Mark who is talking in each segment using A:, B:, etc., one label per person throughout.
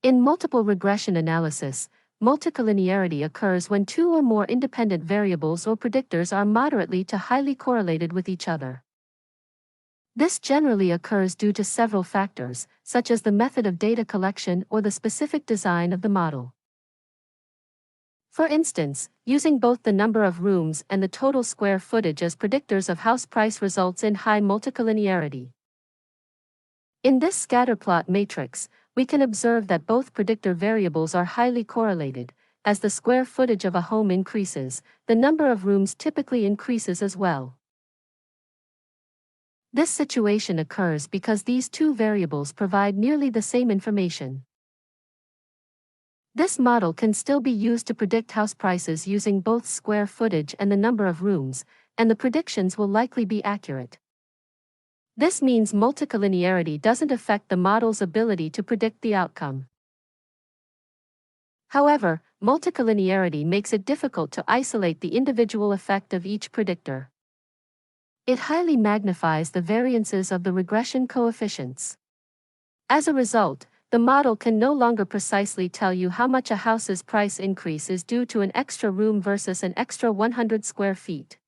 A: In multiple regression analysis, multicollinearity occurs when two or more independent variables or predictors are moderately to highly correlated with each other. This generally occurs due to several factors, such as the method of data collection or the specific design of the model. For instance, using both the number of rooms and the total square footage as predictors of house price results in high multicollinearity. In this scatterplot matrix, we can observe that both predictor variables are highly correlated. As the square footage of a home increases, the number of rooms typically increases as well. This situation occurs because these two variables provide nearly the same information. This model can still be used to predict house prices using both square footage and the number of rooms, and the predictions will likely be accurate. This means multicollinearity doesn't affect the model's ability to predict the outcome. However, multicollinearity makes it difficult to isolate the individual effect of each predictor. It highly magnifies the variances of the regression coefficients. As a result, the model can no longer precisely tell you how much a house's price increase is due to an extra room versus an extra 100 square feet.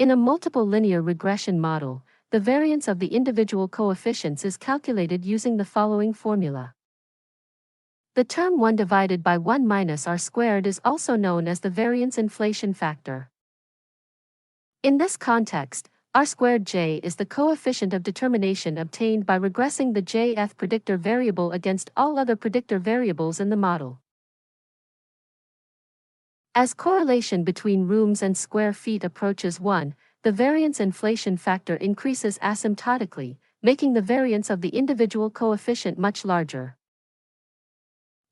A: In a multiple linear regression model, the variance of the individual coefficients is calculated using the following formula. The term 1 divided by 1 minus r squared is also known as the variance inflation factor. In this context, r squared j is the coefficient of determination obtained by regressing the jth predictor variable against all other predictor variables in the model. As correlation between rooms and square feet approaches 1, the variance inflation factor increases asymptotically, making the variance of the individual coefficient much larger.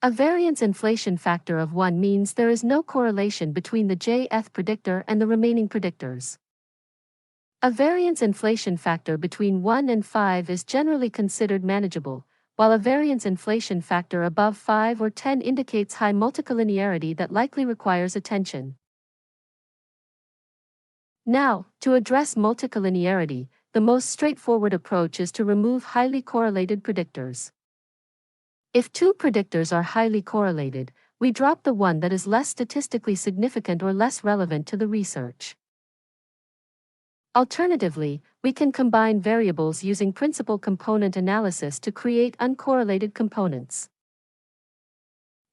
A: A variance inflation factor of 1 means there is no correlation between the jth predictor and the remaining predictors. A variance inflation factor between 1 and 5 is generally considered manageable, while a variance inflation factor above 5 or 10 indicates high multicollinearity that likely requires attention. Now, to address multicollinearity, the most straightforward approach is to remove highly correlated predictors. If two predictors are highly correlated, we drop the one that is less statistically significant or less relevant to the research. Alternatively, we can combine variables using principal component analysis to create uncorrelated components.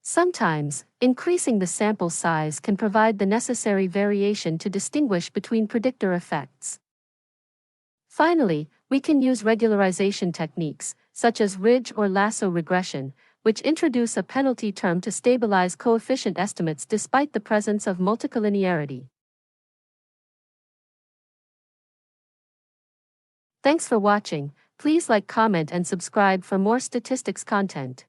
A: Sometimes, increasing the sample size can provide the necessary variation to distinguish between predictor effects. Finally, we can use regularization techniques, such as ridge or lasso regression, which introduce a penalty term to stabilize coefficient estimates despite the presence of multicollinearity. Thanks for watching. Please like, comment, and subscribe for more statistics content.